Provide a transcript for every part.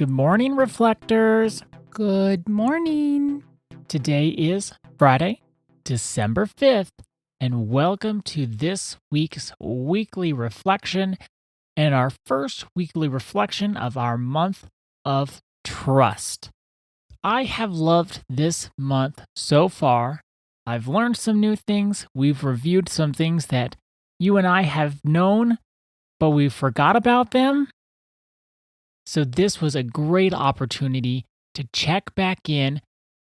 Good morning, reflectors. Good morning. Today is Friday, December 5th, and welcome to this week's weekly reflection and our first weekly reflection of our month of trust. I have loved this month so far. I've learned some new things. We've reviewed some things that you and I have known, but we forgot about them. So, this was a great opportunity to check back in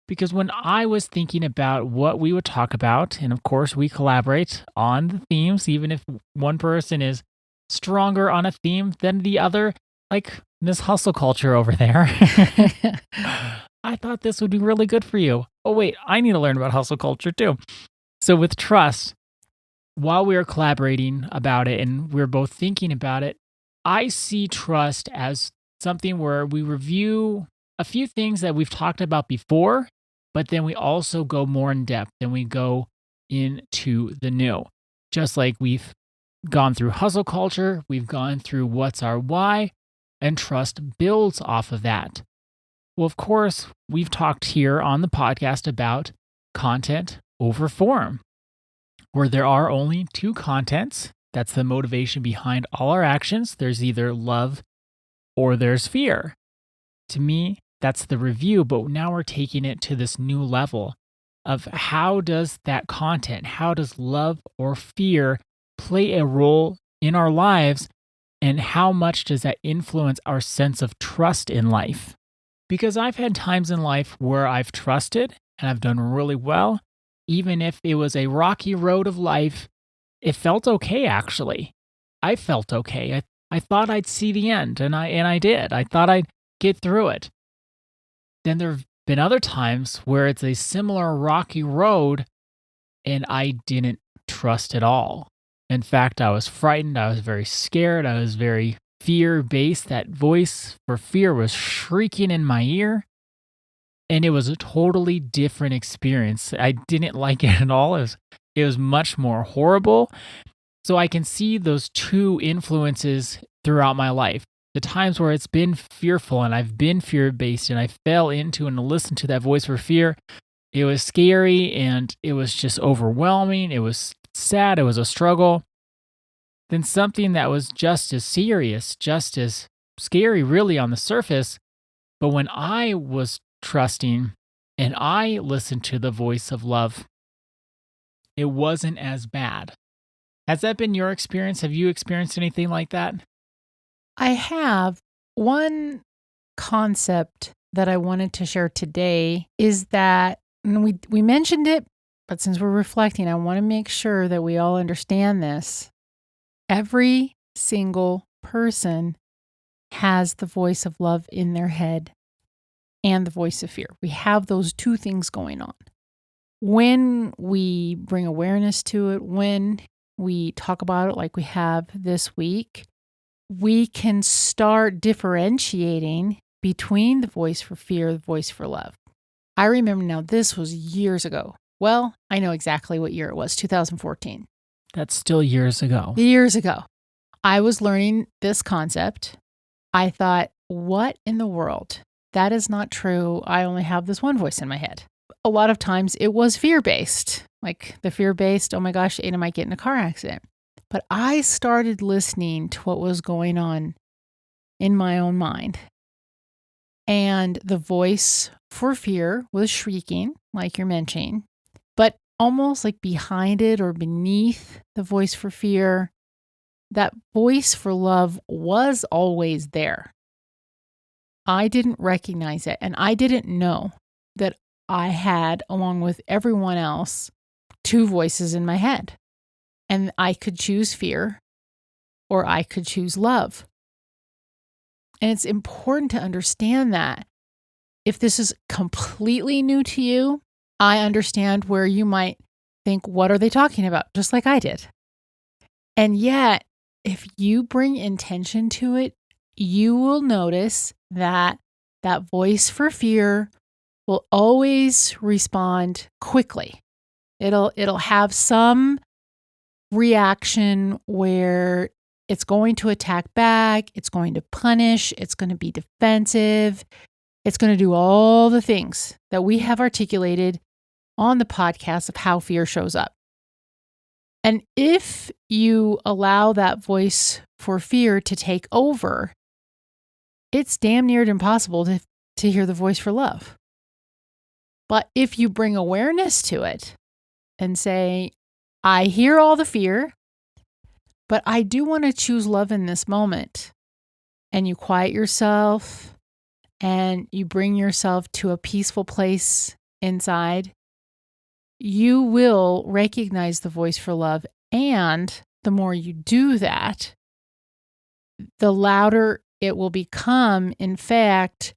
because when I was thinking about what we would talk about, and of course, we collaborate on the themes, even if one person is stronger on a theme than the other, like Miss Hustle Culture over there. I thought this would be really good for you. Oh, wait, I need to learn about hustle culture too. So, with trust, while we were collaborating about it and we are both thinking about it, I see trust as something where we review a few things that we've talked about before, but then we also go more in depth and we go into the new. Just like we've gone through hustle culture, we've gone through what's our why, and trust builds off of that. Well, of course, we've talked here on the podcast about content over form, where there are only two contents. That's the motivation behind all our actions. There's either love or there's fear. To me, that's the review, but now we're taking it to this new level of how does that content, how does love or fear play a role in our lives, and how much does that influence our sense of trust in life? Because I've had times in life where I've trusted and I've done really well, even if it was a rocky road of life, it felt okay actually. I felt okay. I thought I'd see the end, and I did. I thought I'd get through it. Then there've been other times where it's a similar rocky road and I didn't trust at all. In fact, I was frightened, I was very scared, I was very fear-based. That voice for fear was shrieking in my ear, and it was a totally different experience. I didn't like it at all. It was much more horrible. So I can see those two influences throughout my life. The times where it's been fearful and I've been fear based and I fell into and listened to that voice for fear. It was scary and it was just overwhelming. It was sad. It was a struggle. Then something that was just as serious, just as scary, really, on the surface. But when I was trusting and I listened to the voice of love, it wasn't as bad. Has that been your experience? Have you experienced anything like that? I have one concept that I wanted to share today is that and we mentioned it, but since we're reflecting, I want to make sure that we all understand this. Every single person has the voice of love in their head and the voice of fear. We have those two things going on. When we bring awareness to it, when we talk about it like we have this week, we can start differentiating between the voice for fear, the voice for love. I remember now, this was years ago. Well, I know exactly what year it was, 2014. That's still years ago. Years ago. I was learning this concept. I thought, what in the world? That is not true. I only have this one voice in my head. A lot of times it was fear-based, like the fear-based, oh my gosh, Ada might get in a car accident. But I started listening to what was going on in my own mind. And the voice for fear was shrieking, like you're mentioning, but almost like behind it or beneath the voice for fear, that voice for love was always there. I didn't recognize it, and I didn't know that I had, along with everyone else, two voices in my head. And I could choose fear or I could choose love. And it's important to understand that. If this is completely new to you, I understand where you might think, what are they talking about? Just like I did. And yet, if you bring intention to it, you will notice that that voice for fear will always respond quickly. It'll have some reaction where It's going to attack back. It's going to punish. It's going to be defensive. It's going to do all the things that we have articulated on the podcast of how fear shows up. And if you allow that voice for fear to take over, it's damn near impossible to hear the voice for love. But if you bring awareness to it and say, I hear all the fear, but I do want to choose love in this moment. And you quiet yourself and you bring yourself to a peaceful place inside, you will recognize the voice for love. And the more you do that, the louder it will become. In fact,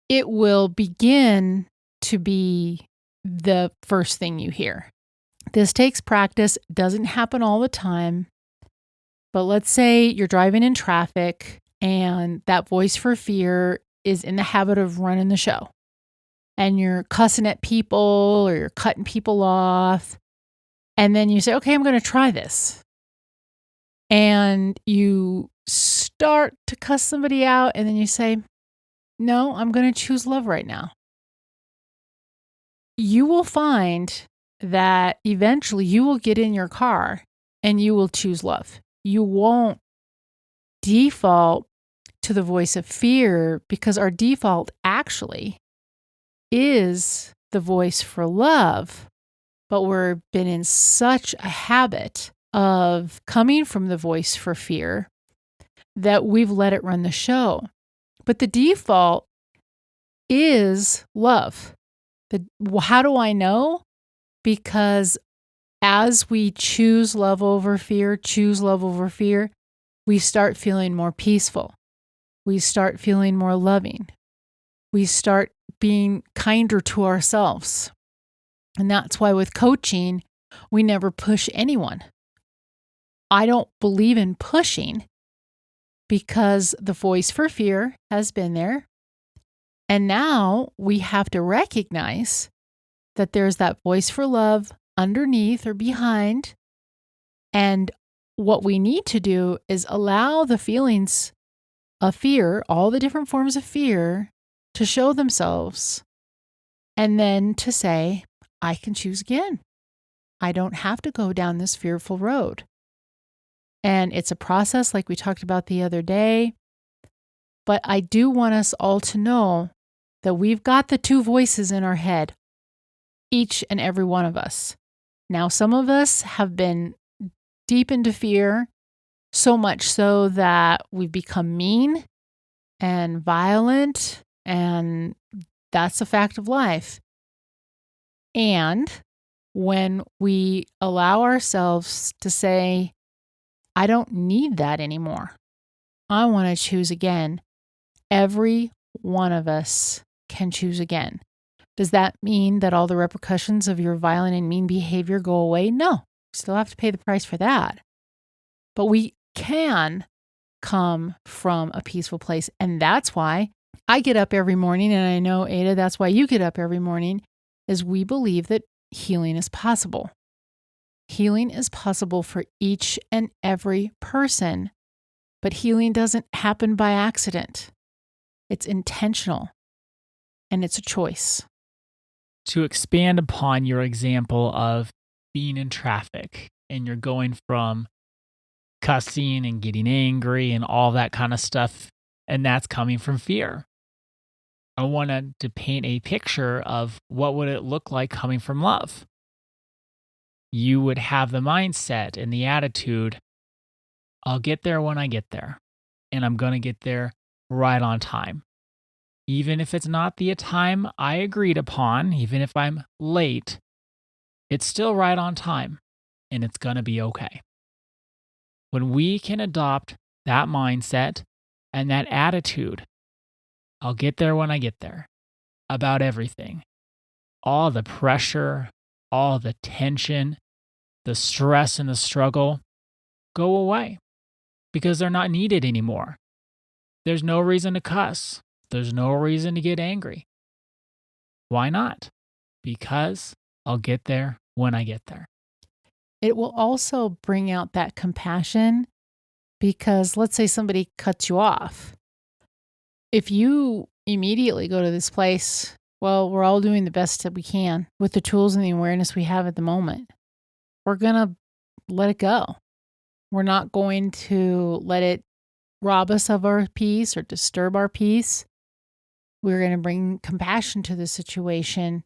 it will begin to be the first thing you hear. This takes practice, doesn't happen all the time. But let's say you're driving in traffic and that voice for fear is in the habit of running the show. And you're cussing at people or you're cutting people off. And then you say, okay, I'm going to try this. And you start to cuss somebody out. And then you say, no, I'm going to choose love right now. You will find that eventually you will get in your car and you will choose love. You won't default to the voice of fear because our default actually is the voice for love, but we've been in such a habit of coming from the voice for fear that we've let it run the show. But the default is love. How do I know? Because as we choose love over fear, we start feeling more peaceful. We start feeling more loving. We start being kinder to ourselves. And that's why with coaching, we never push anyone. I don't believe in pushing because the voice for fear has been there. And now we have to recognize that there's that voice for love underneath or behind. And what we need to do is allow the feelings of fear, all the different forms of fear, to show themselves. And then to say, I can choose again. I don't have to go down this fearful road. And it's a process like we talked about the other day. But I do want us all to know that we've got the two voices in our head, each and every one of us. Now, some of us have been deep into fear, so much so that we've become mean and violent, and that's a fact of life. And when we allow ourselves to say, I don't need that anymore, I want to choose again, every one of us can choose again. Does that mean that all the repercussions of your violent and mean behavior go away? No, you still have to pay the price for that. But we can come from a peaceful place. And that's why I get up every morning. And I know, Ada, that's why you get up every morning, is we believe that healing is possible. Healing is possible for each and every person. But healing doesn't happen by accident. It's intentional. And it's a choice. To expand upon your example of being in traffic and you're going from cussing and getting angry and all that kind of stuff, and that's coming from fear. I wanted to paint a picture of what would it look like coming from love. You would have the mindset and the attitude, I'll get there when I get there, and I'm going to get there right on time. Even if it's not the time I agreed upon, even if I'm late, it's still right on time, and it's going to be okay. When we can adopt that mindset and that attitude, I'll get there when I get there, about everything, all the pressure, all the tension, the stress and the struggle go away because they're not needed anymore. There's no reason to cuss. There's no reason to get angry. Why not? Because I'll get there when I get there. It will also bring out that compassion Because let's say somebody cuts you off. If you immediately go to this place, well, we're all doing the best that we can with the tools and the awareness we have at the moment. We're going to let it go. We're not going to let it rob us of our peace or disturb our peace. We're going to bring compassion to the situation,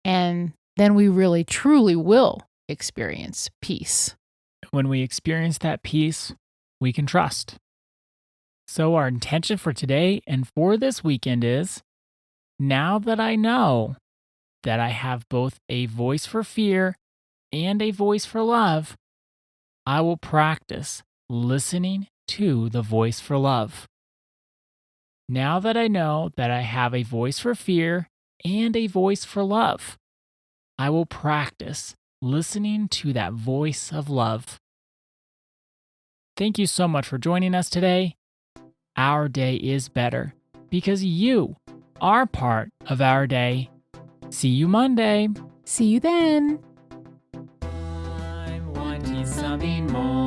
and then we really, truly will experience peace. When we experience that peace, we can trust. So, our intention for today and for this weekend is, now that I know that I have both a voice for fear and a voice for love, I will practice listening to the voice for love. Now that I know that I have a voice for fear and a voice for love, I will practice listening to that voice of love. Thank you so much for joining us today. Our day is better because you are part of our day. See you Monday. See you then. I'm wanting something more.